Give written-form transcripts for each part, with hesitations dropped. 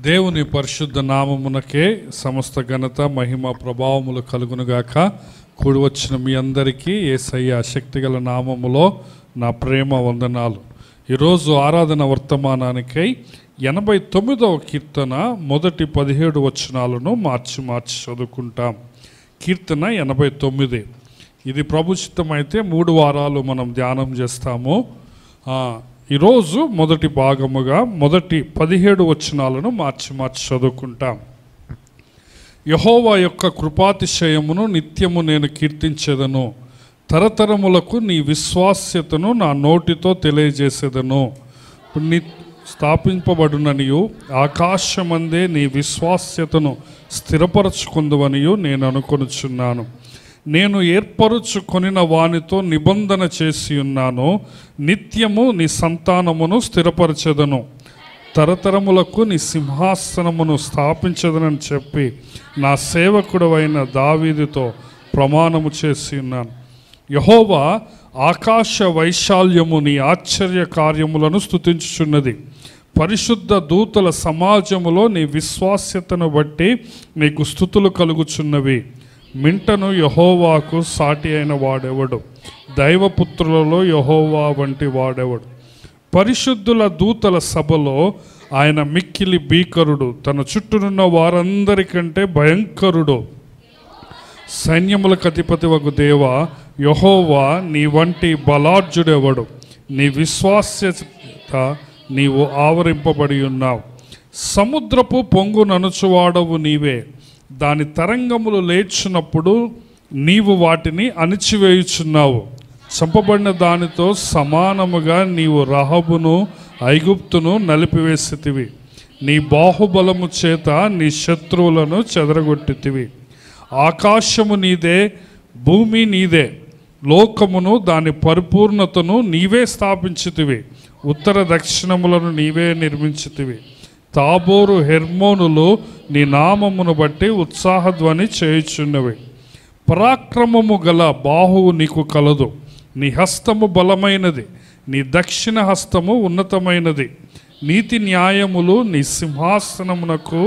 దేవుని పరిశుద్ధ నామమునకే సమస్త ఘనత మహిమ ప్రభావములు కలుగునుగాక. కూడి వచ్చిన మీ అందరికీ యేసయ్య శక్తిగల నామములో నా ప్రేమ వందనాలు. ఈరోజు ఆరాధన వర్తమానానికై 89వ కీర్తన మొదటి 17 వచనాలను మార్చి చదువుకుంటాం. కీర్తన 89. ఇది ప్రభుచిత్తమైతే 3 వారాలు మనం ధ్యానం చేస్తాము. ఈరోజు మొదటి భాగముగా మొదటి 17 వచనాలను మార్చి చదువుకుంటాం. యెహోవా యొక్క కృపాతిశయమును నిత్యము నేను కీర్తించెదను, తరతరములకు నీ విశ్వాస్యతను నా నోటితో తెలియజేసేదను. నీ స్థాపింపబడుననియు ఆకాశమందే నీ విశ్వాస్యతను స్థిరపరచుకుందువనియు నేను అనుకొనుచున్నాను. నేను ఏర్పరుచుకొనిన వానితో నిబంధన చేసి ఉన్నాను, నిత్యము నీ సంతానమును స్థిరపరచెదను, తరతరములకు నీ సింహాసనమును స్థాపించదనని చెప్పి నా సేవకుడవైన దావీదుతో ప్రమాణము చేసి ఉన్నాను. యెహోవా ఆకాశ వైశాల్యము నీ ఆశ్చర్య కార్యములను స్తుతించుచున్నది. పరిశుద్ధ దూతల సమాజములో నీ విశ్వాస్యతను బట్టి నీకు స్తుతులు కలుగుచున్నవి. మింటను యెహోవాకు సాటి అయిన వాడెవడు? దైవపుత్రులలో యెహోవా వంటి వాడెవడు? పరిశుద్ధుల దూతల సభలో ఆయన మిక్కిలి భీకరుడు, తన చుట్టూనున్న వారందరికంటే భయంకరుడు. సైన్యములకు అధిపతివగు దేవా యెహోవా, నీ వంటి బలార్జుడెవడు? నీ విశ్వాస్యత నీవు ఆవరింపబడి ఉన్నావు. సముద్రపు పొంగు ననుచువాడవు నీవే. దాని తరంగములు లేచినప్పుడు నీవు వాటిని అణిచివేయుచున్నావు. చంపబడిన దానితో సమానముగా నీవు రహబును ఐగుప్తును నలిపివేసితివి. నీ బాహుబలము చేత నీ శత్రువులను చెదరగొట్టితివి. ఆకాశము నీదే, భూమి నీదే, లోకమును దాని పరిపూర్ణతను నీవే స్థాపించితివి. ఉత్తర దక్షిణములను నీవే నిర్మించితివి. తాబోరు హెర్మోనులు నీ నామమును బట్టి ఉత్సాహధ్వని చేయుచున్నవి. పరాక్రమము గల బాహువు నీకు కలదు. నీ హస్తము బలమైనది, నీ దక్షిణ హస్తము ఉన్నతమైనది. నీతి న్యాయములు నీ సింహాసనమునకు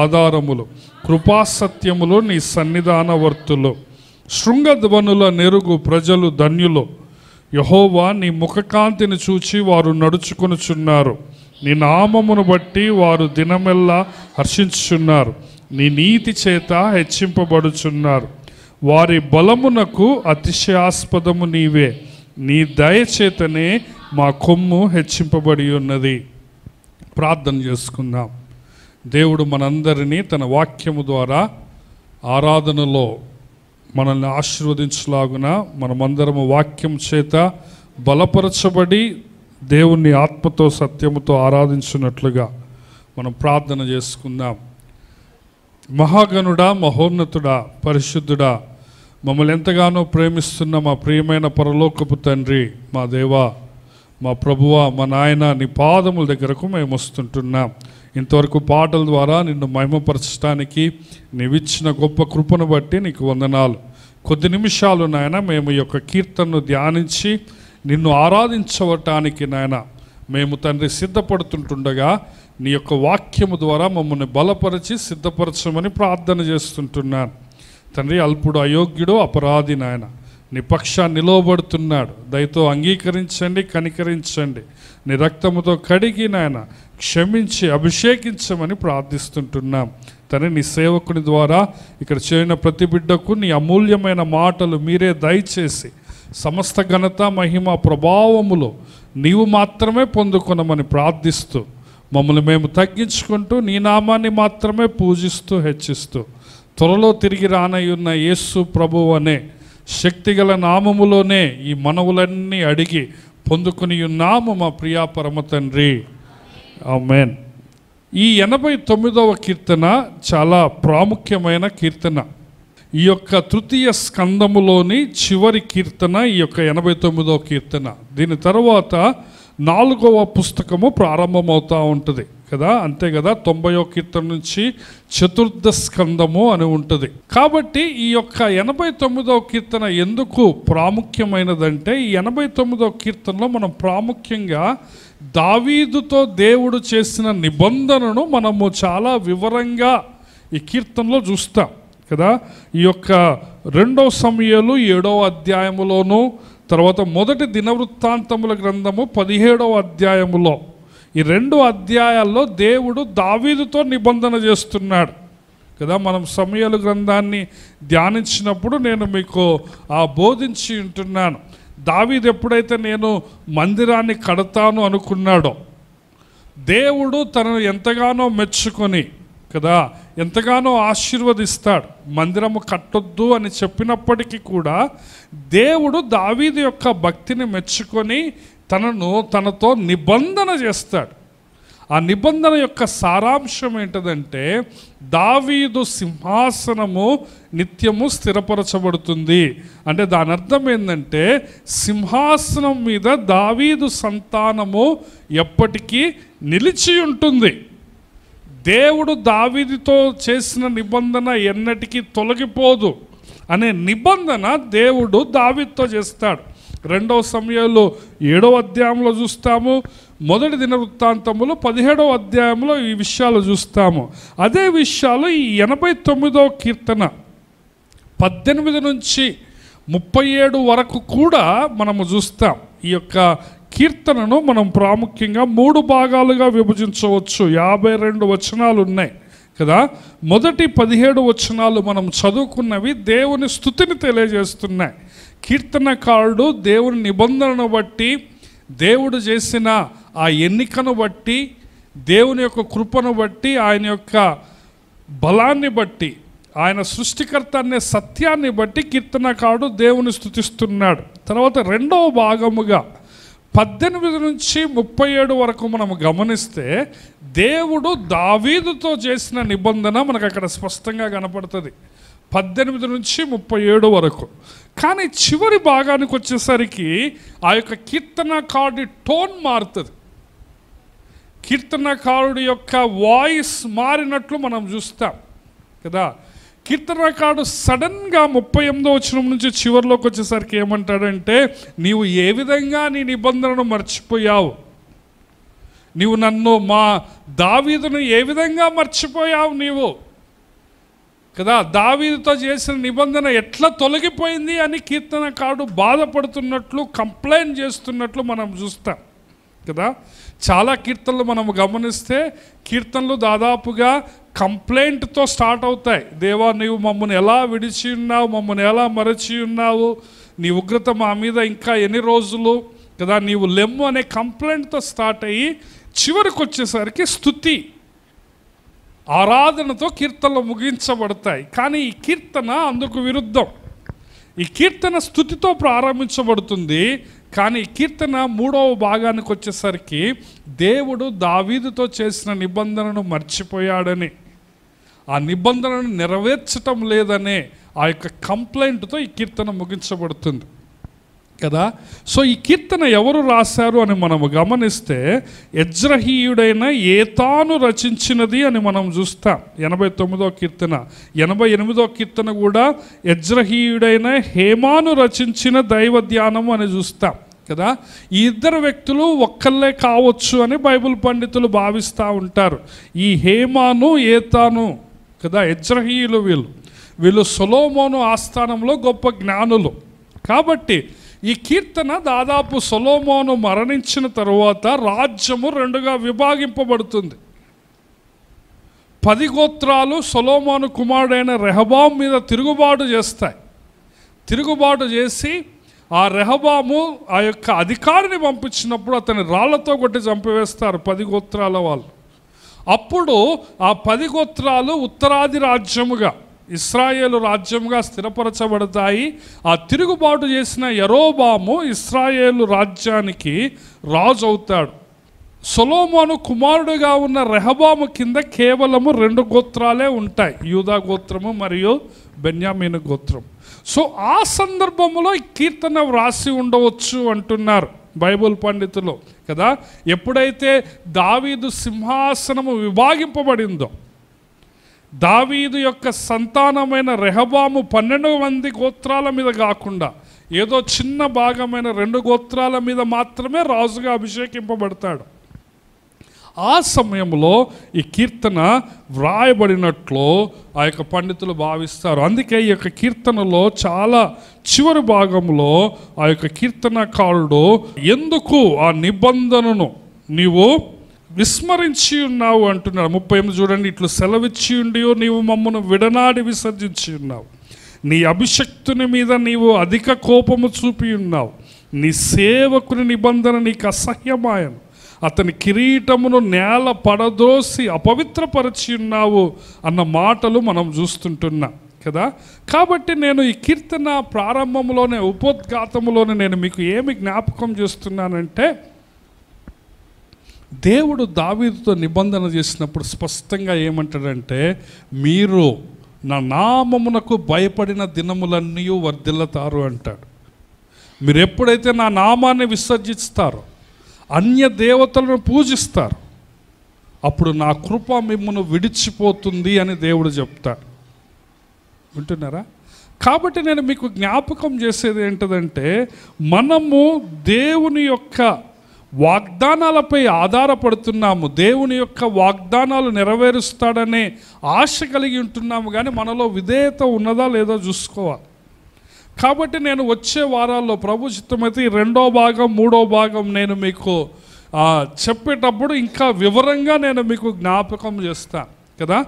ఆధారములు, కృపాసత్యములు నీ సన్నిధానవర్తులు. శృంగధ్వనుల నెరుగు ప్రజలు ధన్యులు. యెహోవా, నీ ముఖకాంతిని చూచి వారు నడుచుకొనుచున్నారు. నీ నామమును బట్టి వారు దినమెల్లా హర్షించుచున్నారు. నీ నీతి చేత హెచ్చింపబడుచున్నారు. వారి బలమునకు అతిశయాస్పదము నీవే. నీ దయచేతనే మా కొమ్ము హెచ్చింపబడి ఉన్నది. ప్రార్థన చేసుకుందాం. దేవుడు మనందరినీ తన వాక్యము ద్వారా ఆరాధనలో మనల్ని ఆశీర్వదించలాగున మనమందరము వాక్యం చేత బలపరచబడి దేవుణ్ణి ఆత్మతో సత్యముతో ఆరాధించున్నట్లుగా మనం ప్రార్థన చేసుకుందాం. మహాగణుడా, మహోన్నతుడా, పరిశుద్ధుడా, మమ్మల్ని ఎంతగానో ప్రేమిస్తున్న మా ప్రియమైన పరలోకపు తండ్రి, మా దేవా, మా ప్రభువా, మా నాయన, నీ పాదముల దగ్గరకు మేము వస్తుంటున్నాం. ఇంతవరకు పాటల ద్వారా నిన్ను మహిమపరచడానికి నీవిచ్చిన గొప్ప కృపను బట్టి నీకు వందనాలు. కొద్ది నిమిషాలు నాయన మేము ఈ యొక్క కీర్తనను ధ్యానించి నిన్ను ఆరాధించవటానికి నాయన మేము తండ్రి సిద్ధపడుతుంటుండగా నీ యొక్క వాక్యము ద్వారా మమ్మల్ని బలపరిచి సిద్ధపరచమని ప్రార్థన చేస్తుంటున్నాను. తండ్రి, అల్పుడు, అయోగ్యుడు, అపరాధి నాయన నీ పక్షాన్ని నిలవబడుతున్నాడు. దయతో అంగీకరించండి, కనికరించండి. నీ రక్తముతో కడిగి నాయన క్షమించి అభిషేకించమని ప్రార్థిస్తుంటున్నాం. తండ్రి, నీ సేవకుని ద్వారా ఇక్కడ చేరిన ప్రతి బిడ్డకు నీ అమూల్యమైన మాటలు మీరే దయచేసి సమస్త ఘనత, మహిమ, ప్రభావములు నీవు మాత్రమే పొందుకొనమని ప్రార్థిస్తూ మమ్మల్ని మేము తగ్గించుకుంటూ నీ నామాన్ని మాత్రమే పూజిస్తూ హెచ్చిస్తూ త్వరలో తిరిగి రానయ్యున్న యేసు ప్రభువు అనే శక్తిగల నామములోనే ఈ మనవులన్నీ అడిగి పొందుకుని ఉన్నాము మా ప్రియా పరమ తండ్రి. ఆమేన్. ఈ 89వ కీర్తన చాలా ప్రాముఖ్యమైన కీర్తన. ఈ యొక్క తృతీయ స్కందములోని చివరి కీర్తన ఈ యొక్క 89వ కీర్తన. దీని తర్వాత 4వ పుస్తకము ప్రారంభమవుతూ ఉంటుంది. కదా, అంతే కదా. 90వ కీర్తన నుంచి చతుర్థ స్కందము అని ఉంటుంది. కాబట్టి ఈ యొక్క 89వ కీర్తన ఎందుకు ప్రాముఖ్యమైనదంటే, ఈ 89వ కీర్తనలో మనం ప్రాముఖ్యంగా దావీదుతో దేవుడు చేసిన నిబంధనను మనము చాలా వివరంగా ఈ కీర్తనలో చూస్తాం కదా. ఈ యొక్క 2 సమూయేలు 7వ అధ్యాయములోను, తర్వాత 1 దినవృత్తాంతముల గ్రంథము 17వ అధ్యాయములో, ఈ 2 అధ్యాయాల్లో దేవుడు దావీదుతో నిబంధన చేస్తున్నాడు కదా. మనం సమూయేలు గ్రంథాన్ని ధ్యానించినప్పుడు నేను మీకు బోధించి ఉంటున్నాను. దావీదు ఎప్పుడైతే నేను మందిరాన్ని కడతాను అనుకున్నాడో, దేవుడు తనను ఎంతగానో మెచ్చుకొని కదా, ఎంతగానో ఆశీర్వదిస్తాడు. మందిరము కట్టొద్దు అని చెప్పినప్పటికీ కూడా దేవుడు దావీదు యొక్క భక్తిని మెచ్చుకొని తనతో నిబంధన చేస్తాడు. ఆ నిబంధన యొక్క సారాంశం ఏంటంటే, దావీదు సింహాసనము నిత్యము స్థిరపరచబడుతుంది. అంటే దాని అర్థం ఏంటంటే, సింహాసనం మీద దావీదు సంతానము ఎప్పటికీ నిలిచి ఉంటుంది. దేవుడు దావీదుతో చేసిన నిబంధన ఎన్నటికీ తొలగిపోదు అనే నిబంధన దేవుడు దావీదుతో చేస్తాడు. 2 సమూయేలు 7వ అధ్యాయంలో చూస్తాము, 1 దినవృత్తాంతములు 17వ అధ్యాయంలో ఈ విషయాలు చూస్తాము. అదే విషయాలు ఈ 89వ కీర్తన 18 నుంచి 37 వరకు కూడా మనము చూస్తాం. ఈ యొక్క కీర్తనను మనం ప్రాముఖ్యంగా 3 భాగాలుగా విభజించవచ్చు. 52 వచనాలు ఉన్నాయి కదా. మొదటి 17 వచనాలు మనం చదువుకున్నవి దేవుని స్తుతిని తెలియజేస్తున్నాయి. కీర్తనకారుడు దేవుని నిబంధనను బట్టి, దేవుడు చేసిన ఆ ఎన్నికను బట్టి, దేవుని యొక్క కృపను బట్టి, ఆయన యొక్క బలాన్ని బట్టి, ఆయన సృష్టికర్త అనే సత్యాన్ని బట్టి కీర్తనకారుడు దేవుని స్తుతిస్తున్నాడు. తర్వాత 2వ భాగముగా 18 నుంచి 37 వరకు మనం గమనిస్తే దేవుడు దావీదుతో చేసిన నిబంధన మనకు అక్కడ స్పష్టంగా కనపడుతుంది, 18 నుంచి 37 వరకు. కానీ చివరి భాగానికి వచ్చేసరికి ఆ యొక్క కీర్తనకారుడి టోన్ మారుతుంది. కీర్తనకారుడి యొక్క వాయిస్ మారినట్లు మనం చూస్తాం కదా. కీర్తనకారుడు సడన్గా 38వ వచనం నుంచి చివరిలోకి వచ్చేసరికి ఏమంటాడంటే, నీవు ఏ విధంగా నీ నిబంధనను మర్చిపోయావు, నీవు నన్ను మా దావీదును ఏ విధంగా మర్చిపోయావు నీవు కదా. దావీదుతో చేసిన నిబంధన ఎట్లా తొలగిపోయింది అని కీర్తనకారుడు బాధపడుతున్నట్లు, కంప్లైంట్ చేస్తున్నట్లు మనం చూస్తాం కదా. చాలా కీర్తనలు మనం గమనిస్తే కీర్తనలు దాదాపుగా కంప్లైంట్తో స్టార్ట్ అవుతాయి. దేవా, నీవు మమ్మల్ని ఎలా విడిచి ఉన్నావు, మమ్మల్ని ఎలా మరచి ఉన్నావు, నీ ఉగ్రత మా మీద ఇంకా ఎన్ని రోజులు కదా, నీవు లెమ్ము అనే కంప్లైంట్తో స్టార్ట్ అయ్యి చివరికి వచ్చేసరికి స్తుతి ఆరాధనతో కీర్తనలు ముగించబడతాయి. కానీ ఈ కీర్తన అందుకు విరుద్ధం. ఈ కీర్తన స్తుతితో ప్రారంభించబడుతుంది, కానీ ఈ కీర్తన 3వ భాగానికి వచ్చేసరికి దేవుడు దావీదుతో చేసిన నిబంధనను మర్చిపోయాడని, ఆ నిబంధనను నెరవేర్చటం లేదనే ఆ యొక్క కంప్లైంట్తో ఈ కీర్తన ముగించబడుతుంది కదా. సో ఈ కీర్తన ఎవరు రాశారు అని మనము గమనిస్తే, ఎజ్రహీయుడైన ఏతాను రచించినది అని మనం చూస్తాం. 89వ కీర్తన, 88వ కీర్తన కూడా ఎజ్రహీయుడైన హేమాను రచించిన దైవ ధ్యానము అని చూస్తాం కదా. ఈ 2 వ్యక్తులు ఒక్కళ్ళే కావచ్చు అని బైబిల్ పండితులు భావిస్తూ ఉంటారు. ఈ హేమాను ఏతాను కదా, ఎజ్రహీయులు వీళ్ళు సొలొమోను ఆస్థానంలో గొప్ప జ్ఞానులు. కాబట్టి ఈ కీర్తన దాదాపు సొలొమోను మరణించిన తరువాత రాజ్యము 2గా విభాగింపబడుతుంది. 10 గోత్రాలు సొలొమోను కుమారుడైన రెహబాము మీద తిరుగుబాటు చేస్తాయి. తిరుగుబాటు చేసి ఆ రెహబాము ఆ యొక్క అధికారిని పంపించినప్పుడు అతని రాళ్లతో కొట్టి చంపివేస్తారు 10 గోత్రాల వాళ్ళు. అప్పుడు ఆ 10 గోత్రాలు ఉత్తరాది రాజ్యముగా, ఇశ్రాయేలు రాజ్యముగా స్థిరపరచబడతాయి. ఆ తిరుగుబాటు చేసిన యరొబాము ఇశ్రాయేలు రాజ్యానికి రాజు అవుతాడు. సొలొమోను కుమారుడుగా ఉన్న రెహబాము కింద కేవలము 2 గోత్రాలే ఉంటాయి, యూదా గోత్రము మరియు బెన్యామీను గోత్రం. సో ఆ సందర్భంలో ఈ కీర్తన వ్రాసి ఉండవచ్చు అంటున్నారు బైబుల్ పండితులు కదా. ఎప్పుడైతే దావీదు సింహాసనము విభాగింపబడిందో, దావీదు యొక్క సంతానమైన రెహబాము 12 మంది గోత్రాల మీద కాకుండా ఏదో చిన్న భాగమైన 2 గోత్రాల మీద మాత్రమే రాజుగా అభిషేకింపబడతాడు. ఆ సమయంలో ఈ కీర్తన వ్రాయబడినట్లు ఆ యొక్క పండితులు భావిస్తారు. అందుకే ఈ యొక్క కీర్తనలో చాలా చివరి భాగంలో ఆ యొక్క కీర్తనకారుడు ఎందుకు ఆ నిబంధనను నీవు విస్మరించి ఉన్నావు అంటున్నాడు. 38 చూడండి, ఇట్లు సెలవిచ్చి ఉండి నీవు మమ్మను విడనాడి విసర్జించి ఉన్నావు, నీ అభిషక్తుని మీద నీవు అధిక కోపము చూపి ఉన్నావు, నీ సేవకుని నిబంధన నీకు అసహ్యమాయను, అతని కిరీటమును నేల పడదోసి అపవిత్రపరిచి ఉన్నావు అన్న మాటలు మనం చూస్తుంటున్నాం కదా. కాబట్టి నేను ఈ కీర్తన ప్రారంభంలోనే ఉపోద్ఘాతంలోనే నేను మీకు ఏమి జ్ఞాపకం చేస్తున్నానంటే, దేవుడు దావీదుతో నిబంధన చేసినప్పుడు స్పష్టంగా ఏమంటాడంటే, మీరు నా నామమునకు భయపడిన దినములన్నీ వర్ధిల్లుతారు అంటాడు. మీరు ఎప్పుడైతే నా నామాన్ని విసర్జిస్తారో, అన్య దేవతలను పూజిస్తారు, అప్పుడు నా కృప మిమ్మల్ని విడిచిపోతుంది అని దేవుడు చెప్తాడు. వింటున్నారా? కాబట్టి నేను మీకు జ్ఞాపకం చేసేది ఏంటంటే, మనము దేవుని యొక్క వాగ్దానాలపై ఆధారపడుతున్నాము, దేవుని యొక్క వాగ్దానాలు నెరవేరుస్తాడనే ఆశ కలిగి ఉంటున్నాము, కానీ మనలో విధేయత ఉన్నదా లేదా చూసుకోవాలి. కాబట్టి నేను వచ్చే వారాల్లో ప్రభు చిత్తమైతే ఈ 2వ భాగం 3వ భాగం నేను మీకు చెప్పేటప్పుడు ఇంకా వివరంగా నేను మీకు జ్ఞాపకం చేస్తాను కదా.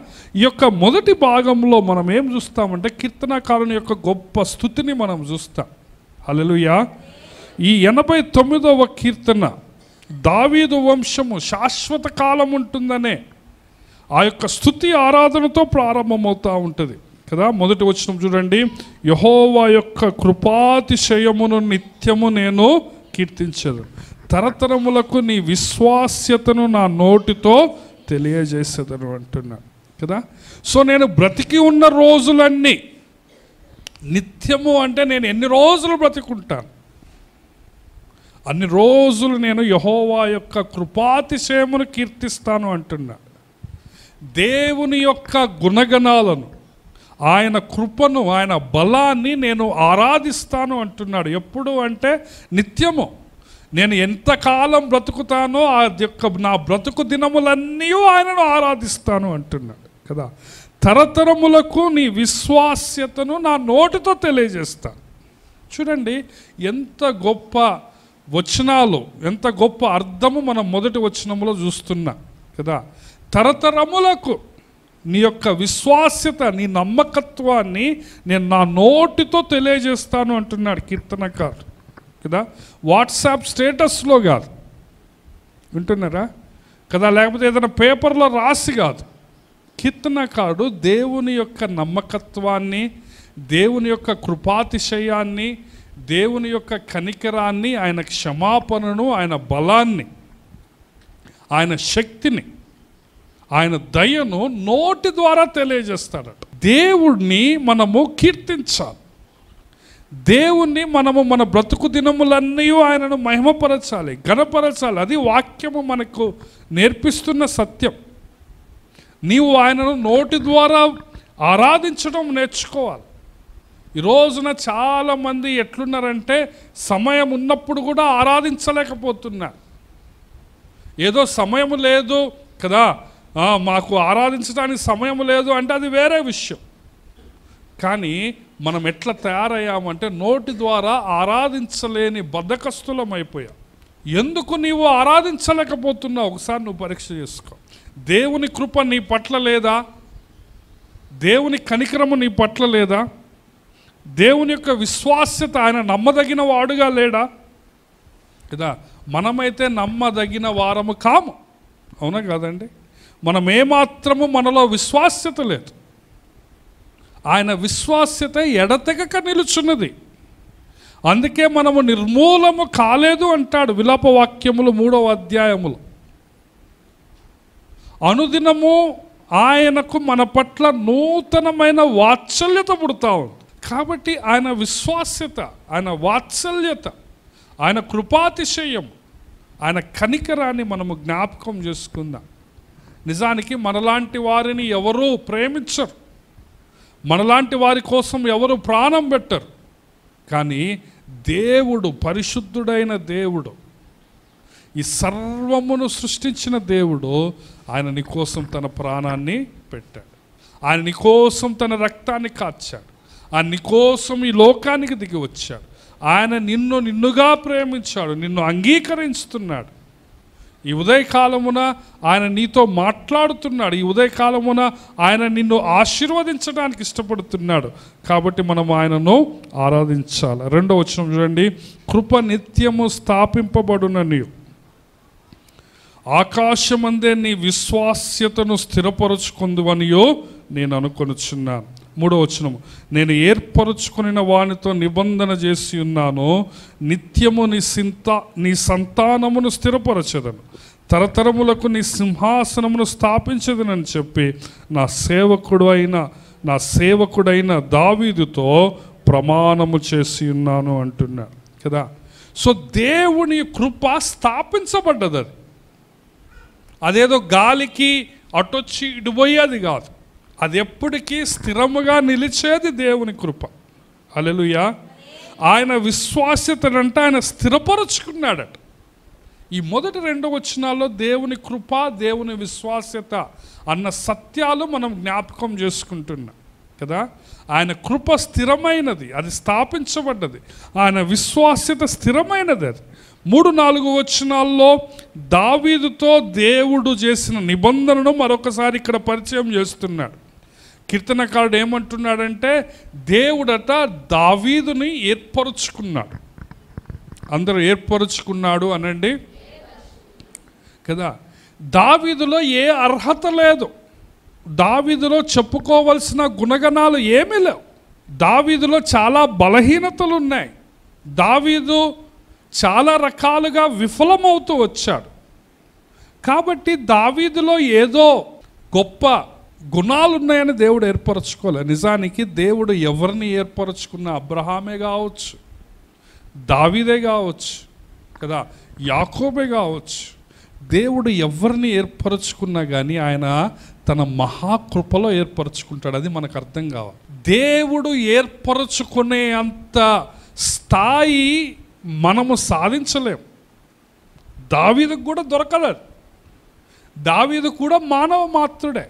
ఈ యొక్క మొదటి భాగంలో మనం ఏం చూస్తామంటే, కీర్తనకారుని యొక్క గొప్ప స్తుతిని మనం చూస్తాం. హల్లెలూయా. ఈ 89వ కీర్తన దావీదు వంశము శాశ్వత కాలం ఉంటుందనే ఆ యొక్క స్తుతి ఆరాధనతో ప్రారంభమవుతూ ఉంటుంది కదా. మొదటి వచనం చూడండి, యెహోవా యొక్క కృపాతిశయమును నిత్యము నేను కీర్తించదు, తరతరములకు నీ విశ్వాస్యతను నా నోటితో తెలియజేసేదను అంటున్నాను కదా. సో నేను బ్రతికి ఉన్న రోజులన్నీ నిత్యము అంటే నేను ఎన్ని రోజులు బ్రతికుంటాను, అన్ని రోజులు నేను యెహోవా యొక్క కృపాతిశయమును కీర్తిస్తాను అంటున్నాడు. దేవుని యొక్క గుణగణాలను, ఆయన కృపను, ఆయన బలాన్ని నేను ఆరాధిస్తాను అంటున్నాడు. ఎప్పుడు అంటే నిత్యము. నేను ఎంతకాలం బ్రతుకుతానో ఆ యొక్క నా బ్రతుకు దినములన్నీ ఆయనను ఆరాధిస్తాను అంటున్నాడు కదా. తరతరములకు నీ విశ్వాస్యతను నా నోటితో తెలియజేస్తాను. చూడండి ఎంత గొప్ప వచనాలు, ఎంత గొప్ప అర్థము మనం మొదటి వచనంలో చూస్తున్నాం కదా. తరతరములకు నీ యొక్క విశ్వాస్యత, నీ నమ్మకత్వాన్ని నేను నా నోటితో తెలియజేస్తాను అంటున్నాడు కీర్తనకారు కదా. వాట్సాప్ స్టేటస్లో కాదు, వింటున్నారా కదా, లేకపోతే ఏదైనా పేపర్లో రాసి కాదు. కీర్తనకారుడు దేవుని యొక్క నమ్మకత్వాన్ని, దేవుని యొక్క కృపాతిశయాన్ని, దేవుని యొక్క కనికరాన్ని, ఆయన క్షమాపణను, ఆయన బలాన్ని, ఆయన శక్తిని, ఆయన దయను నోటి ద్వారా తెలియజేస్తాడట. దేవుణ్ణి మనము కీర్తించాలి, దేవుణ్ణి మనము మన బ్రతుకు దినములన్నీ ఆయనను మహిమపరచాలి, ఘనపరచాలి. అది వాక్యము మనకు నేర్పిస్తున్న సత్యం. నీవు ఆయనను నోటి ద్వారా ఆరాధించడం నేర్చుకోవాలి. ఈ రోజున చాలామంది ఎట్లున్నారంటే, సమయం ఉన్నప్పుడు కూడా ఆరాధించలేకపోతున్నారు. ఏదో సమయం లేదు కదా, మాకు ఆరాధించడానికి సమయం లేదు అంటే అది వేరే విషయం. కానీ మనం ఎట్లా తయారయ్యామంటే, నోటి ద్వారా ఆరాధించలేని బద్ధకస్తులం అయిపోయాం. ఎందుకు నీవు ఆరాధించలేకపోతున్నావు? ఒకసారి నువ్వు పరీక్ష చేసుకో. దేవుని కృప నీ పట్ల లేదా? దేవుని కనికరము నీ పట్ల లేదా? దేవుని యొక్క విశ్వాస్యత, ఆయన నమ్మదగిన వాడుగా లేడా కదా. మనమైతే నమ్మదగిన వారము కాము, అవునా కాదండి? మనం ఏమాత్రము మనలో విశ్వాస్యత లేదు. ఆయన విశ్వాస్యత ఎడతెగక నిలుచున్నది. అందుకే మనము నిర్మూలము కాలేదు అంటాడు విలాప వాక్యములు 3వ అధ్యాయములు. అనుదినము ఆయనకు మన పట్ల నూతనమైన వాత్సల్యత పుడతా ఉంది. కాబట్టి ఆయన విశ్వాస్యత, ఆయన వాత్సల్యత, ఆయన కృపాతిశయం, ఆయన కనికరాన్ని మనము జ్ఞాపకం చేసుకుందాం. నిజానికి మనలాంటి వారిని ఎవరూ ప్రేమించరు, మనలాంటి వారి కోసం ఎవరు ప్రాణం పెట్టరు. కానీ దేవుడు, పరిశుద్ధుడైన దేవుడు, ఈ సర్వమును సృష్టించిన దేవుడు, ఆయన నీ కోసం తన ప్రాణాన్ని పెట్టాడు. ఆయన నీ కోసం తన రక్తాన్ని కార్చాడు. ఆయన నీ కోసం ఈ లోకానికి దిగి వచ్చాడు. ఆయన నిన్నుగా ప్రేమించాడు, నిన్ను అంగీకరిస్తున్నాడు. ఈ ఉదయకాలమున ఆయన నీతో మాట్లాడుతున్నాడు. ఈ ఉదయకాలమున ఆయన నిన్ను ఆశీర్వదించడానికి ఇష్టపడుతున్నాడు. కాబట్టి మనం ఆయనను ఆరాధించాలి. 2వ వచనం చూడండి. కృప నిత్యము స్థాపింపబడునని ఆకాశమందే నీ విశ్వాస్యతను స్థిరపరచుకుందువనియో నేను అనుకొనుచున్నాను. 3వ వచనము, నేను ఏర్పరచుకున్న వానితో నిబంధన చేసి ఉన్నాను, నిత్యము నీ సంతానమును స్థిరపరచదను, తరతరములకు నీ సింహాసనమును స్థాపించదనని చెప్పి నా సేవకుడైన దావీదుతో ప్రమాణము చేసి ఉన్నాను అంటున్నాడు కదా. సో దేవుని కృప స్థాపించబడ్డది. అదేదో గాలికి అటొచ్చి ఇటుపోయేది కాదు, అది ఎప్పటికీ స్థిరముగా నిలిచేది దేవుని కృప. హల్లెలూయా. ఆయన విశ్వాస్యతనంటే ఆయన స్థిరపరుచుకున్నాడట. ఈ మొదటి 2 వచనాల్లో దేవుని కృప, దేవుని విశ్వాస్యత అన్న సత్యాలు మనం జ్ఞాపకం చేసుకుంటున్నాం కదా. ఆయన కృప స్థిరమైనది, అది స్థాపించబడ్డది. ఆయన విశ్వాస్యత స్థిరమైనది. అది 3-4 వచనాల్లో దావీదుతో దేవుడు చేసిన నిబంధనను మరొకసారి ఇక్కడ పరిచయం చేస్తున్నాడు. కీర్తనకారుడు ఏమంటున్నాడంటే, దేవుడట దావీదుని ఏర్పరుచుకున్నాడు. అందరూ ఏర్పరుచుకున్నాడు అనండి కదా. దావీదులో ఏ అర్హత లేదు, దావీదులో చెప్పుకోవలసిన గుణగణాలు ఏమీ లేవు. దావీదులో చాలా బలహీనతలు ఉన్నాయి. దావీదు చాలా రకాలుగా విఫలమవుతూ వచ్చాడు. కాబట్టి దావీదులో ఏదో గొప్ప గుణాలు ఉన్నాయని దేవుడు ఏర్పరచుకోలే. నిజానికి దేవుడు ఎవరిని ఏర్పరచుకున్నా, అబ్రహామే కావచ్చు, దావీదే కావచ్చు కదా, యాకోబే కావచ్చు, దేవుడు ఎవరిని ఏర్పరచుకున్నా కానీ ఆయన తన మహాకృపలో ఏర్పరచుకుంటాడు. అది మనకు అర్థం కావాలి. దేవుడు ఏర్పరచుకునే అంత స్థాయి మనము సాధించలేం. దావీదుకు కూడా దొరకలేదు. దావీదు కూడా మానవ మాత్రుడే.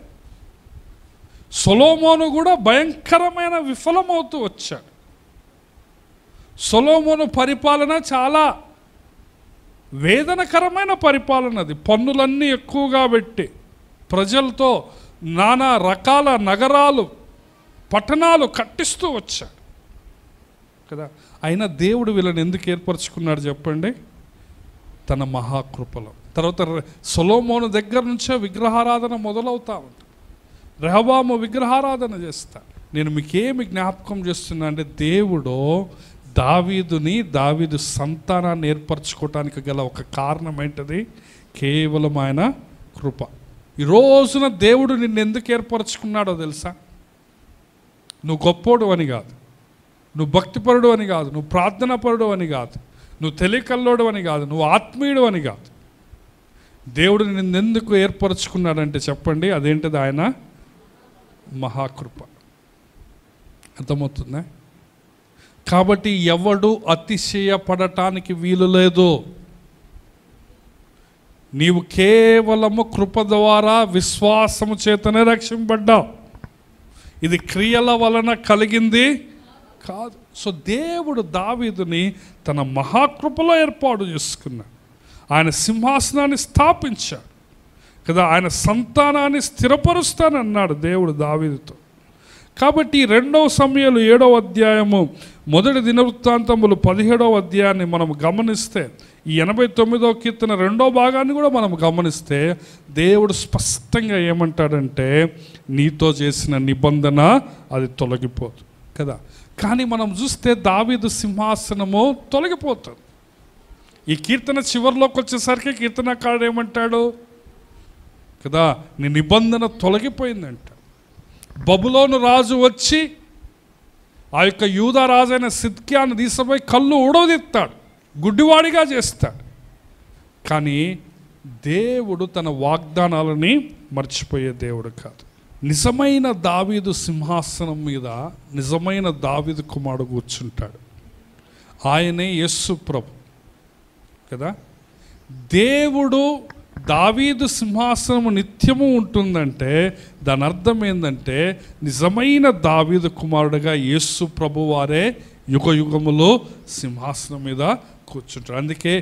సొలొమోను కూడా భయంకరమైన విఫలమవుతూ వచ్చాడు. సొలొమోను పరిపాలన చాలా వేదనకరమైన పరిపాలన. అది పన్నులన్నీ ఎక్కువగా పెట్టి ప్రజలతో నానా రకాల నగరాలు, పట్టణాలు కట్టిస్తూ వచ్చాడు కదా. అయినా దేవుడు వీళ్ళని ఎందుకు ఏర్పరచుకున్నాడు చెప్పండి? తన మహాకృపలో. తర్వాత సొలొమోను దగ్గర నుంచే విగ్రహారాధన మొదలవుతా ఉంటుంది. రెహబాము విగ్రహారాధన చేస్తాడు. నేను మీకేమి జ్ఞాపకం చేస్తున్నా అంటే, దేవుడు దావీదు సంతానాన్ని ఏర్పరచుకోవటానికి గల ఒక కారణం ఏంటది? కేవలం ఆయన కృప. ఈ రోజున దేవుడు నిన్ను ఎందుకు ఏర్పరచుకున్నాడో తెలుసా? నువ్వు గొప్పోడు అని కాదు, నువ్వు భక్తిపరుడు అని కాదు, నువ్వు ప్రార్థనాపరుడు అని కాదు, నువ్వు తెలియకల్లోడు అని కాదు, నువ్వు ఆత్మీయుడు అని కాదు. దేవుడు నిన్నెందుకు ఏర్పరచుకున్నాడంటే చెప్పండి, అదేంటిది? ఆయన మహాకృప. అర్థమవుతుందా? కాబట్టి ఎవడు అతిశయపడటానికి వీలు లేదు. నీవు కేవలము కృప ద్వారా విశ్వాసము చేతనే రక్షింపబడ్డావు. ఇది క్రియల వలన కలిగింది కాదు. సో దేవుడు దావీదుని తన మహాకృపలో ఏర్పాటు చేసుకున్నాడు. ఆయన సింహాసనాన్ని స్థాపించాడు కదా. ఆయన సంతానాన్ని స్థిరపరుస్తానన్నాడు దేవుడు దావీదుతో. కాబట్టి 2వ సమూయేలు 7వ అధ్యాయము, 1 దినవృత్తాంతములు 17వ అధ్యాయాన్ని మనం గమనిస్తే, ఈ 89వ కీర్తన 2వ భాగాన్ని కూడా మనం గమనిస్తే, దేవుడు స్పష్టంగా ఏమంటాడంటే, నీతో చేసిన నిబంధన అది తొలగిపోదు కదా. కానీ మనం చూస్తే దావీదు సింహాసనము తొలగిపోతుంది. ఈ కీర్తన చివరిలోకి వచ్చేసరికి కీర్తనకారుడు ఏమంటాడు కదా, నీ నిబంధన తొలగిపోయిందంట. బబులోను రాజు వచ్చి ఆ యొక్క యూదా రాజైన సిద్కియాను తీసిపోయి కళ్ళు ఊడవదిస్తాడు. గుడ్డివాడిగా చేస్తాడు. కానీ దేవుడు తన వాగ్దానాలని మర్చిపోయే దేవుడు కాదు. నిజమైన దావీదు సింహాసనం మీద నిజమైన దావీదు కుమారుడు కూర్చుంటాడు. ఆయనే యేసు ప్రభు కదా. దేవుడు దావీదు సింహాసనము నిత్యము ఉంటుందంటే దాని అర్థం ఏంటంటే నిజమైన దావీదు కుమారుడుగా యేసు ప్రభు వారే యుగ యుగములో సింహాసనం మీద కూర్చుంటారు. అందుకే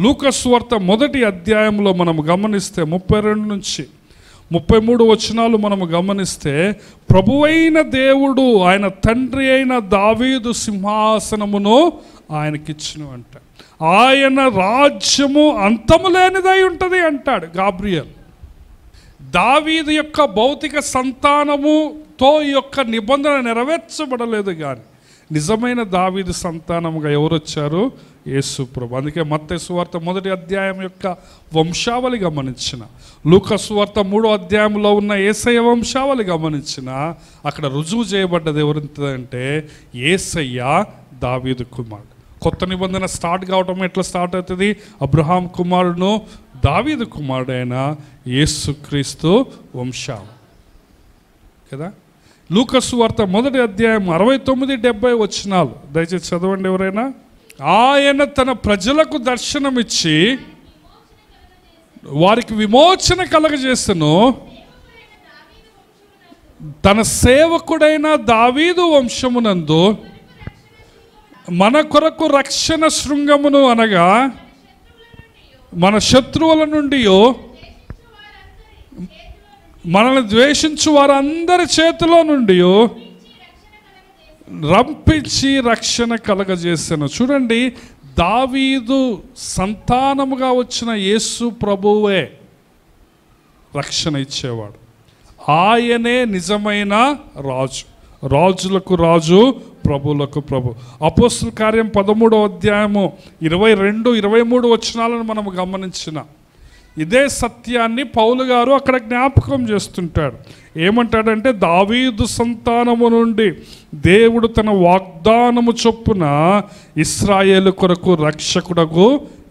లూకా సువార్త 1వ అధ్యాయంలో మనం గమనిస్తే 32 నుంచి 33 వచనాలు మనము గమనిస్తే, ప్రభువైన దేవుడు ఆయన తండ్రి అయిన దావీదు సింహాసనమును ఆయనకిచ్చును అంట. ఆయన రాజ్యము అంతము లేనిదై ఉంటుంది అంటాడు గాబ్రియల్. దావీదు యొక్క భౌతిక సంతానముతో ఈ యొక్క నిబంధన నెరవేర్చబడలేదు, కానీ నిజమైన దావీదు సంతానముగా ఎవరు వచ్చారు? యేసు ప్రభు. అందుకే మత్తయి సువార్త 1వ అధ్యాయం యొక్క వంశావళి గమనించిన, లూకా సువార్త 3వ అధ్యాయంలో ఉన్న యేసయ్య వంశావళి గమనించిన, అక్కడ రుజువు చేయబడ్డది ఎవరంటే యేసయ్య దావీదు కుమారుడు. కొత్త నిబంధన స్టార్ట్ కావటం ఎట్లా స్టార్ట్ అవుతుంది? అబ్రహాం కుమారుడును దావీదు కుమారుడైన యేసుక్రీస్తు వంశావళి కదా. లూకా సువార్త 1వ అధ్యాయం 69-70 వచనాలు దయచేసి చదవండి ఎవరైనా. ఆయన తన ప్రజలకు దర్శనమిచ్చి వారికి విమోచన కలగజేసెను, తన సేవకుడైన దావీదు వంశమునందు మన కొరకు రక్షణ శృంగమును అనగా మన శత్రువుల నుండి మనల్ని ద్వేషించు వారందరి చేతిలో నుండి రంపించి రక్షణ కలగజేసాను. చూడండి, దావీదు సంతానముగా వచ్చిన యేసు ప్రభువే రక్షణ ఇచ్చేవాడు. ఆయనే నిజమైన రాజు, రాజులకు రాజు, ప్రభువులకు ప్రభు. అపోస్తుల కార్యం 13వ అధ్యాయము 22-23 వచనాలను మనం గమనించిన ఇదే సత్యాన్ని పౌలు గారు అక్కడ జ్ఞాపకం చేస్తుంటాడు. ఏమంటాడంటే, దావీదు సంతానము నుండి దేవుడు తన వాగ్దానము చొప్పున ఇశ్రాయేలు కొరకు రక్షకుడకు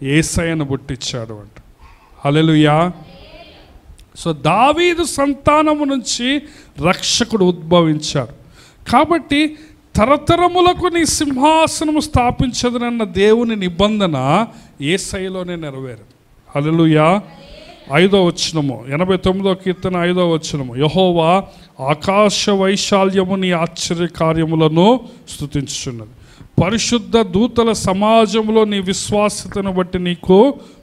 యేసయ్యను పుట్టించాడు అంట. హల్లెలూయా. సో దావీదు సంతానము నుంచి రక్షకుడు ఉద్భవించాడు. కాబట్టి తరతరములకు నీ సింహాసనము స్థాపించదనన్న దేవుని నిబంధన యేసయ్యలోనే నెరవేరింది. హల్లెలూయా. 5వ వచనము 89వ కీర్తన 5వ వచనము, యెహోవా ఆకాశ వైశాల్యము నీ ఆశ్చర్య కార్యములను స్తుతించుచున్నది. పరిశుద్ధ దూతల సమాజంలో నీ విశ్వాసతను బట్టి నీకు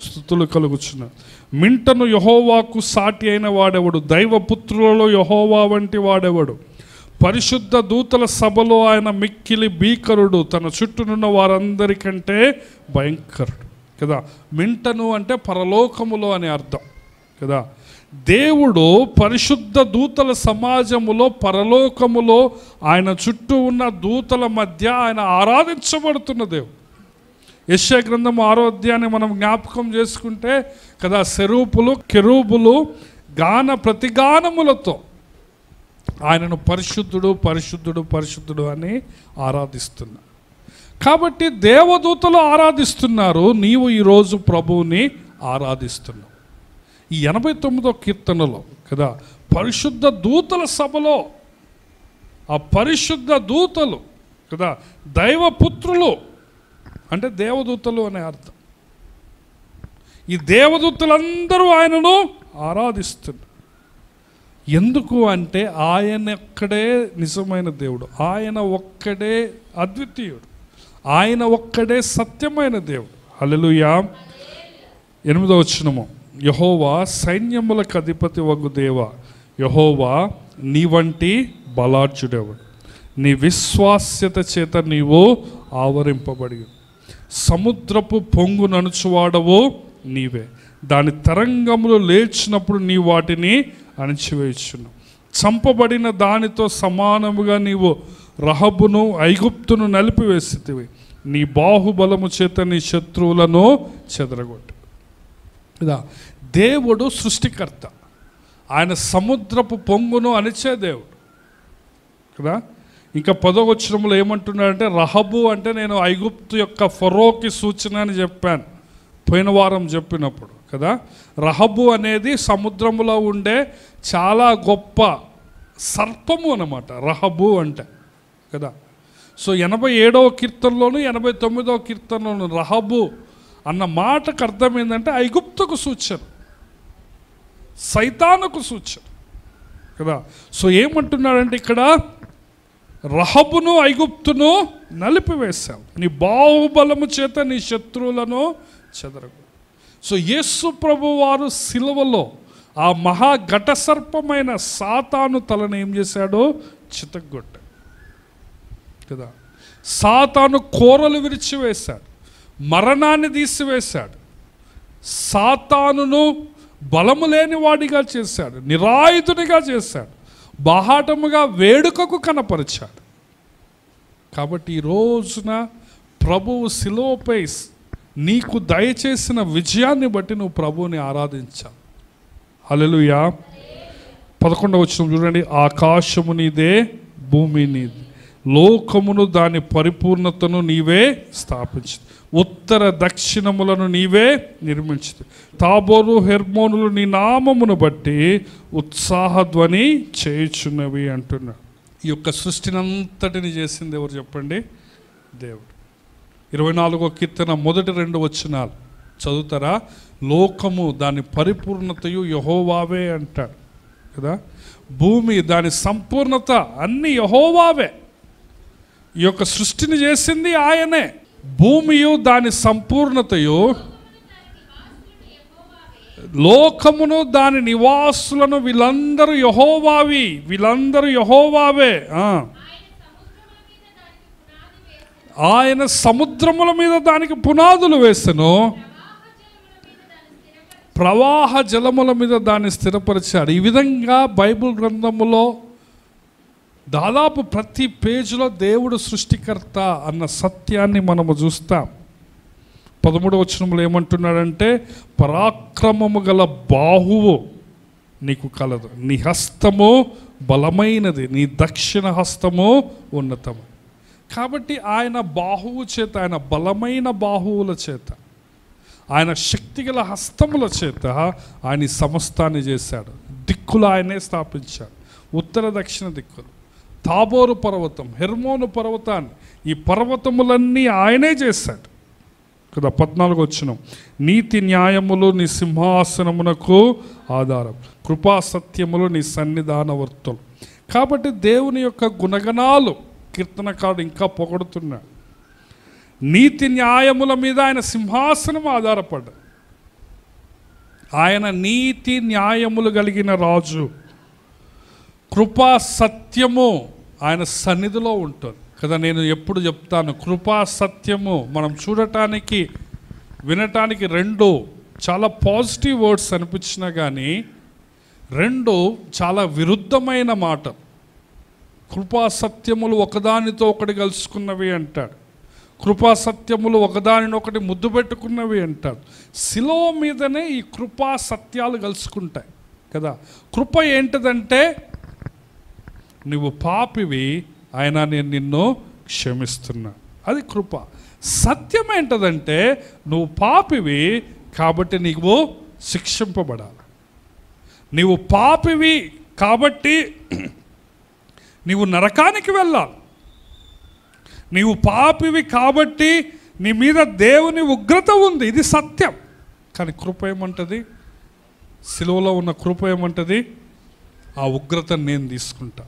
స్తుతులు కలుగుచున్నది. మింటను యెహోవాకు సాటి అయిన వాడెవడు? దైవపుత్రులలో యెహోవా వంటి వాడెవడు? పరిశుద్ధ దూతల సభలో ఆయన మిక్కిలి భీకరుడు, తన చుట్టూనున్న వారందరికంటే భయంకరుడు కదా. మింటను అంటే పరలోకములో అనే అర్థం కదా. దేవుడు పరిశుద్ధ దూతల సమాజములో పరలోకములో ఆయన చుట్టూ ఉన్న దూతల మధ్య ఆయన ఆరాధించబడుతున్న దేవుడు. యెషయా గ్రంథం 6వ అధ్యాయాన్ని మనం జ్ఞాపకం చేసుకుంటే కదా, సెరూపులు కెరూబులు గాన ప్రతిగానములతో ఆయనను పరిశుద్ధుడు పరిశుద్ధుడు పరిశుద్ధుడు అని ఆరాధిస్తున్నారు. కాబట్టి దేవదూతలు ఆరాధిస్తున్నారు, నీవు ఈరోజు ప్రభువుని ఆరాధిస్తున్నావు. ఈ 89వ కీర్తనలో కదా, పరిశుద్ధ దూతల సభలో ఆ పరిశుద్ధ దూతలు కదా, దైవపుత్రులు అంటే దేవదూతలు అనే అర్థం. ఈ దేవదూతలందరూ ఆయనను ఆరాధిస్తున్నారు. ఎందుకు అంటే ఆయన ఒక్కడే నిజమైన దేవుడు, ఆయన ఒక్కడే అద్వితీయుడు, ఆయన ఒక్కడే సత్యమైన దేవుడు. హల్లెలూయా. 8వ వచనము, యెహోవా సైన్యములకు అధిపతి వగు దేవా, యెహోవా నీ వంటి బలార్జుడెవడు? నీ విశ్వాస్యత చేత నీవు ఆవరింపబడి సముద్రపు పొంగు నడుచువాడవు నీవే. దాని తరంగములు లేచినప్పుడు నీ వాటిని అణిచివేయుచున్నావు. చంపబడిన దానితో సమానముగా నీవు రహబును ఐగుప్తును నలిపివేసితివి. నీ బాహుబలము చేత నీ శత్రువులను చెదరగొట్టు. ఇదా దేవుడు సృష్టికర్త, ఆయన సముద్రపు పొంగును అణిచే దేవుడు కదా. ఇంకా 10వ వచనంలో ఏమంటున్నాడంటే, రహబు అంటే నేను ఐగుప్తు యొక్క ఫరోకి సూచన అని చెప్పాను పోయిన వారం చెప్పినప్పుడు కదా. రహబు అనేది సముద్రంలో ఉండే చాలా గొప్ప సర్పము అన్నమాట రహబు అంటే కదా. సో 87వ కీర్తనలోను 89వ కీర్తనలోను రహబు అన్న మాటకు అర్థం ఏంటంటే ఐగుప్తుకు సూచన, సైతానుకు సూచన కదా. సో ఏమంటున్నాడంటే ఇక్కడ, రహబును ఐగుప్తును నలిపివేశావు, నీ బాహుబలము చేత నీ శత్రువులను చెదరగు. సో యేసు ప్రభు వారు సిలువలో ఆ మహా ఘటసర్పమైన సాతాను తలను ఏం చేశాడో చితగ్గొట్టాడు కదా. సాతాను కోరలు విరిచివేశాడు, మరణాన్ని తీసివేశాడు, సాతానును బలము లేని వాడిగా చేశాడు, నిరాయుధునిగా చేశాడు, బాహాటముగా వేడుకకు కనపరిచాడు. కాబట్టి ఈ రోజున ప్రభువు శిలువపై నీకు దయచేసిన విజయాన్ని బట్టి నువ్వు ప్రభువుని ఆరాధించావు. హల్లెలూయా. 11వ వచనం చూడండి, ఆకాశము నీదే, భూమి నీదే, లోకమును దాని పరిపూర్ణతను నీవే స్థాపించు, ఉత్తర దక్షిణములను నీవే నిర్మించు, తాబోరు హెర్మోనులు నీ నామమును బట్టి ఉత్సాహధ్వని చేయుచున్నవి అంటున్నాడు. ఈ యొక్క సృష్టిని అంతటిని చేసింది ఎవరు చెప్పండి? దేవుడు. 24వ కీర్తన మొదటి 2 వచనాలు చదువుతారా? లోకము దాని పరిపూర్ణతయు యెహోవావే అంటాడు కదా. భూమి దాని సంపూర్ణత అన్ని యెహోవావే. ఈ యొక్క సృష్టిని చేసింది ఆయనే. భూమియు దాని సంపూర్ణతయు, లోకమును దాని నివాసులను వీళ్ళందరూ యెహోవావి, వీళ్ళందరూ యెహోవావే. ఆయన సముద్రముల మీద దానికి పునాదులు వేసెను, ప్రవాహ జలముల మీద దాన్ని స్థిరపరిచాడు. ఈ విధంగా బైబిల్ గ్రంథములో దాదాపు ప్రతి పేజీలో దేవుడు సృష్టికర్త అన్న సత్యాన్ని మనము చూస్తాం. 13వ వచనంలో ఏమంటున్నాడంటే, పరాక్రమము గల బాహువు నీకు కలదు, నీ హస్తము బలమైనది, నీ దక్షిణ హస్తము ఉన్నతము. కాబట్టి ఆయన బాహువు చేత, ఆయన బలమైన బాహువుల చేత, ఆయన శక్తిగల హస్తముల చేత ఆయన సమస్తాన్ని చేశాడు. దిక్కులు ఆయనే స్థాపించాడు, ఉత్తర దక్షిణ దిక్కులు, తాబోరు పర్వతం, హెర్మోను పర్వతాన్ని, ఈ పర్వతములన్నీ ఆయనే చేశాడు కదా. 14వ వచనం, నీతి న్యాయములు నీ సింహాసనమునకు ఆధారం, కృపా సత్యములు నీ సన్నిధానవర్తులు. కాబట్టి దేవుని యొక్క గుణగణాలు కీర్తనకారుడు ఇంకా పొగడుతున్నాడు. నీతి న్యాయముల మీద ఆయన సింహాసనం ఆధారపడ్డాడు. ఆయన నీతి న్యాయములు కలిగిన రాజు. కృపా సత్యము ఆయన సన్నిధిలో ఉంటుంది కదా. నేను ఎప్పుడు చెప్తాను, కృపా సత్యము మనం చూడటానికి వినటానికి 2 చాలా పాజిటివ్ వర్డ్స్ అనిపించినా కానీ 2 చాలా విరుద్ధమైన మాట. కృపా సత్యములు ఒకదానితో ఒకటి కలుసుకున్నవి అంటాడు, కృపా సత్యములు ఒకదానినొకటి ముద్దు పెట్టుకున్నవి అంటాడు. శిలువ మీదనే ఈ కృపా సత్యాలు కలుసుకుంటాయి కదా. కృప ఏంటిదంటే, నువ్వు పాపివి, ఆయన నేను నిన్ను క్షమిస్తున్నా, అది కృప. సత్యం ఏంటదంటే, నువ్వు పాపివి కాబట్టి నీవు శిక్షింపబడాలి, నీవు పాపివి కాబట్టి నీవు నరకానికి వెళ్ళాలి, నీవు పాపివి కాబట్టి నీ మీద దేవుని ఉగ్రత ఉంది, ఇది సత్యం. కానీ కృప ఏమంటుంది? సిలువలో ఉన్న కృప ఏమంటుంది? ఆ ఉగ్రతను నేను తీసుకుంటా,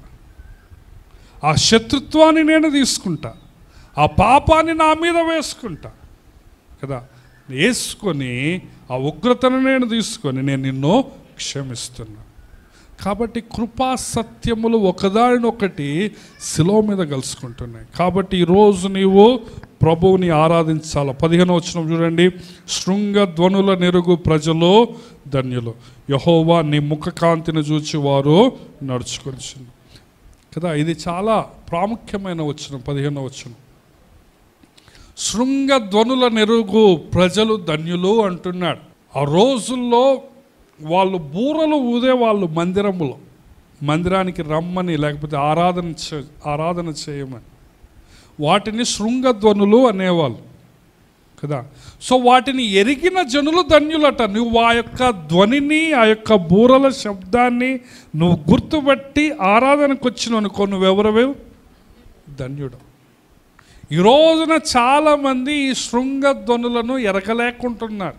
ఆ శత్రుత్వాన్ని నేను తీసుకుంటా, ఆ పాపాన్ని నా మీద వేసుకుంటా కదా. వేసుకొని ఆ ఉగ్రతను నేను తీసుకొని నేను నిన్ను క్షమిస్తున్నా. కాబట్టి కృపా సత్యములు ఒకదానినొకటి శిలువ మీద కలుసుకుంటున్నాయి. కాబట్టి ఈరోజు నీవు ప్రభువుని ఆరాధించాలి. 15వ వచనం చూడండి, శృంగధ్వనుల నెరుగు ప్రజలు ధన్యులు, యెహోవా నీ ముఖకాంతిని చూచి వారు నడుచుకొని కదా. ఇది చాలా ప్రాముఖ్యమైన వచనం. 15వ వచనం, శృంగధ్వనుల నెరుగు ప్రజలు ధన్యులు అంటున్నాడు. ఆ రోజుల్లో వాళ్ళు బూరలు ఊదే వాళ్ళు మందిరంలో. మందిరానికి రమ్మని, లేకపోతే ఆరాధన చేయమని. వాటిని శృంగధ్వనులు అనేవాళ్ళు కదా. సో వాటిని ఎరిగిన జనులు ధన్యులట. నువ్వు ఆ యొక్క ధ్వనిని, ఆ యొక్క బూరల శబ్దాన్ని నువ్వు గుర్తుపట్టి ఆరాధనకు వచ్చినావు అనుకో, నువ్వెవరవే ధన్యుడు. ఈ రోజున చాలామంది ఈ శృంగధ్వనులను ఎరగలేకుంటున్నారు.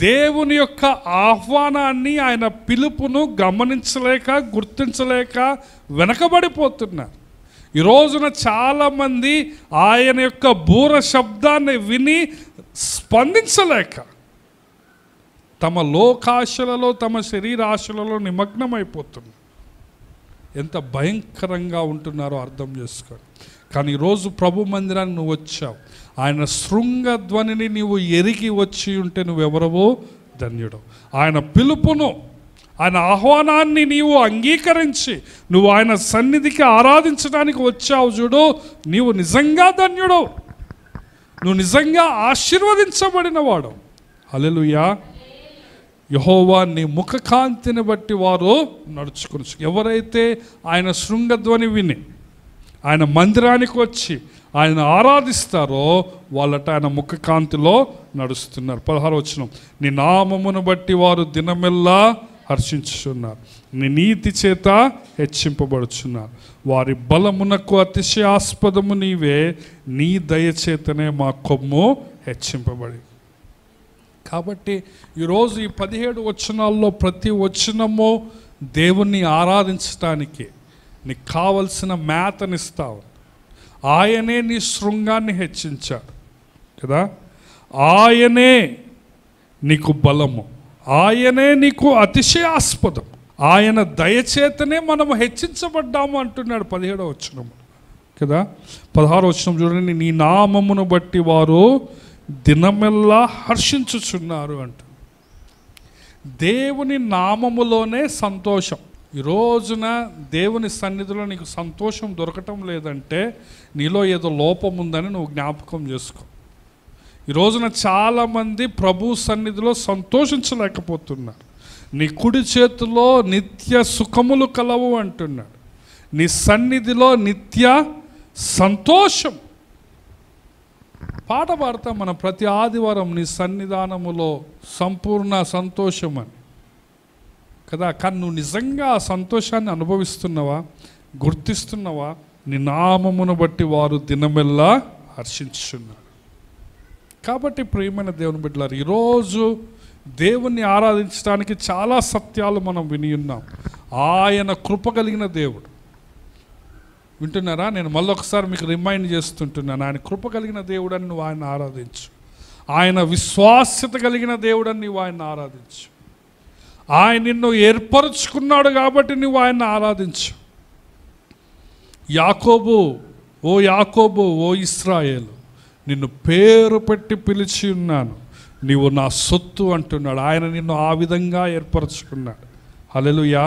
దేవుని యొక్క ఆహ్వానాన్ని, ఆయన పిలుపును గమనించలేక, గుర్తించలేక వెనకబడిపోతున్నారు. ఈ రోజున చాలామంది ఆయన యొక్క బూర శబ్దాన్ని విని స్పందించలేక తమ లోకాశలలో, తమ శరీరాశలలో నిమగ్నమైపోతున్నారు. ఎంత భయంకరంగా ఉంటున్నారో అర్థం చేసుకోండి. కానీ ఈరోజు ప్రభు మందిరాన్ని నువ్వు వచ్చావు, ఆయన శృంగధ్వనిని నీవు ఎరిగి వచ్చి ఉంటే నువ్వెవరవో ధన్యుడు. ఆయన పిలుపును, ఆయన ఆహ్వానాన్ని నీవు అంగీకరించి నువ్వు ఆయన సన్నిధికి ఆరాధించడానికి వచ్చావు చూడు, నీవు నిజంగా ధన్యుడు, నువ్వు నిజంగా ఆశీర్వదించబడినవాడు. హల్లెలూయా. యెహోవా నీ ముఖకాంతిని బట్టి వారు నడుచుకుని. ఎవరైతే ఆయన శృంగధ్వని విని ఆయన మందిరానికి వచ్చి ఆయన ఆరాధిస్తారో వాళ్ళట ఆయన ముఖకాంతిలో నడుస్తున్నారు. 16వ వచనం, నీ నామమును బట్టి వారు దినమెల్లా హర్షించుచున్నారు, నీ నీతి చేత హెచ్చింపబడుచున్నారు, వారి బలమునకు అతిశయాస్పదము నీవే, నీ దయచేతనే మా కొమ్ము హెచ్చింపబడి. కాబట్టి ఈరోజు ఈ 17 వచనాల్లో ప్రతి వచనము దేవుణ్ణి ఆరాధించటానికి నీకు కావలసిన మేతనిస్తావు. ఆయనే నీ శృంగాన్ని హెచ్చించాడు కదా, ఆయనే నీకు బలము, ఆయనే నీకు అతిశయాస్పదం, ఆయన దయచేతనే మనము హెచ్చించబడ్డాము అంటున్నాడు 17వ వచనము కదా. 16వ వచనం చూడండి, నీ నామమును బట్టి వారు దినమెల్లా హర్షించుచున్నారు అంట. దేవుని నామములోనే సంతోషం. ఈ రోజున దేవుని సన్నిధిలో నీకు సంతోషం దొరకటం లేదంటే నీలో ఏదో లోపం ఉందని నువ్వు జ్ఞాపకం చేసుకో. ఈ రోజున చాలామంది ప్రభు సన్నిధిలో సంతోషించలేకపోతున్నారు. నీ కుడి చేతిలో నిత్య సుఖములు కలవు అంటున్నాడు, నీ సన్నిధిలో నిత్య సంతోషం. పాట పాడతాం మనం ప్రతి ఆదివారం, నీ సన్నిధానములో సంపూర్ణ సంతోషం అని కదా. కానీ నువ్వు నిజంగా ఆ సంతోషాన్ని అనుభవిస్తున్నావా, గుర్తిస్తున్నావా? నీ నామమును బట్టి వారు దినమెల్లా హర్షించుచున్నారు. కాబట్టి ప్రియమైన దేవుని బిడ్డలారా, ఈరోజు దేవుణ్ణి ఆరాధించడానికి చాలా సత్యాలు మనం విని ఉన్నాం. ఆయన కృప కలిగిన దేవుడు. వింటున్నారా? నేను మళ్ళొకసారి మీకు రిమైండ్ చేస్తుంటున్నాను. ఆయన కృప కలిగిన దేవుడని నువ్వు ఆయన ఆరాధించు. ఆయన విశ్వాస్యత కలిగిన దేవుడని నువ్వు ఆయన ఆరాధించు. ఆయన నిన్ను ఏర్పరచుకున్నాడు కాబట్టి నువ్వు ఆయన ఆరాధించు. యాకోబు, ఓ ఇశ్రాయేలు, నిన్ను పేరు పెట్టి పిలిచి ఉన్నాను, నీవు నా సొత్తు అంటున్నాడు. ఆయన నిన్ను ఆ విధంగా ఏర్పరచుకున్నాడు. హల్లెలూయా.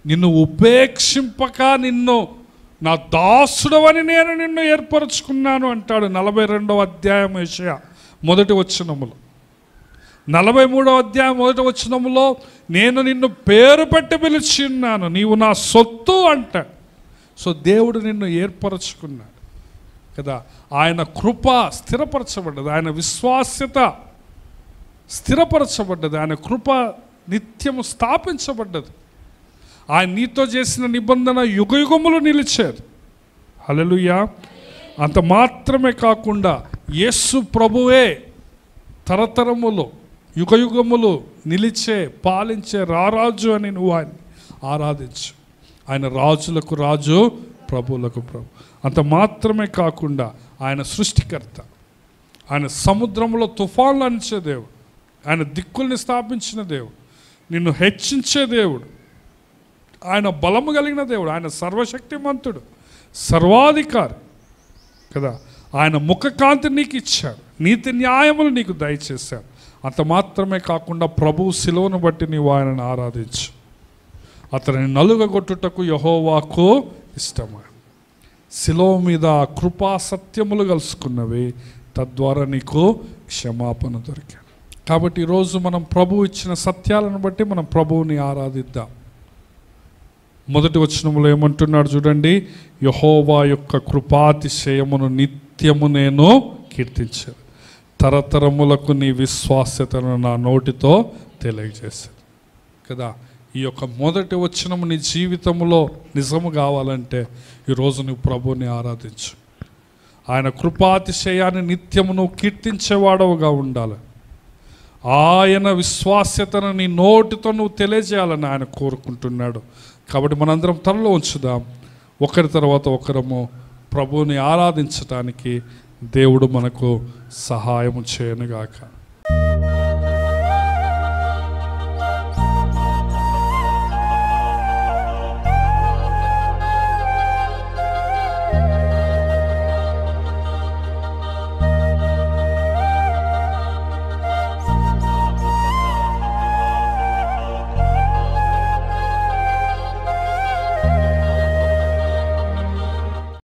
నిన్ను ఉపేక్షింపక నిన్ను నా దాసుడవని నేను నిన్ను ఏర్పరచుకున్నాను అంటాడు 42వ అధ్యాయం యెషయా 1వ వచనములో. 43వ అధ్యాయం 1వ వచనములో నేను నిన్ను పేరు పెట్టి పిలిచి ఉన్నాను, నీవు నా సొత్తు అంటాడు. సో దేవుడు నిన్ను ఏర్పరచుకున్నాడు కదా. ఆయన కృప స్థిరపరచబడ్డది, ఆయన విశ్వాస్యత స్థిరపరచబడ్డది, ఆయన కృప నిత్యము స్థాపించబడ్డది. ఆయన నీతో చేసిన నిబంధన యుగయుగములు నిలిచారు. హల్లెలూయా. అంత మాత్రమే కాకుండా యేసు ప్రభువే తరతరములు యుగయుగములు నిలిచే పాలించే రారాజు అని నువ్వు ఆయన ఆరాధించు. ఆయన రాజులకు రాజు, ప్రభువులకు ప్రభు. అంత మాత్రమే కాకుండా ఆయన సృష్టికర్త, ఆయన సముద్రంలో తుఫాన్లు అనిచే దేవుడు, ఆయన దిక్కుల్ని స్థాపించిన దేవుడు, నిన్ను హెచ్చించే దేవుడు, ఆయన బలము కలిగిన దేవుడు, ఆయన సర్వశక్తిమంతుడు, సర్వాధికారి కదా. ఆయన ముఖకాంతి నీకు ఇచ్చాడు, నీతి న్యాయములు నీకు దయచేశాడు. అంత మాత్రమే కాకుండా ప్రభువు శిలువను బట్టి నీవు ఆయనను ఆరాధించు. అతనిని నలుగగొట్టుటకు యెహోవాకు ఇష్టము. శిలువ మీద కృపా సత్యములు కలుసుకున్నవి, తద్వారా నీకు క్షమాపణ దొరికాడు. కాబట్టి ఈరోజు మనం ప్రభువు ఇచ్చిన సత్యాలను బట్టి మనం ప్రభువుని ఆరాధిద్దాం. మొదటి వచనంలో ఏమంటున్నాడు చూడండి, యెహోవా యొక్క కృపాతిశయమును నిత్యము నేను కీర్తించాను, తరతరములకు నీ విశ్వాస్యతను నా నోటితో తెలియజేశాను కదా. ఈ యొక్క మొదటి వచనము నీ జీవితంలో నిజము కావాలంటే ఈరోజు నువ్వు ప్రభువుని ఆరాధించు. ఆయన కృపాతిశయాన్ని నిత్యము నువ్వు కీర్తించేవాడవుగా ఉండాలి. ఆయన విశ్వాస్యతను నీ నోటితో నువ్వు తెలియజేయాలని ఆయన కోరుకుంటున్నాడు. కాబట్టి మనందరం తనలో ఉంచుదాం. ఒకరి తర్వాత ఒకరము ప్రభువుని ఆరాధించటానికి దేవుడు మనకు సహాయము చేయనుగాక.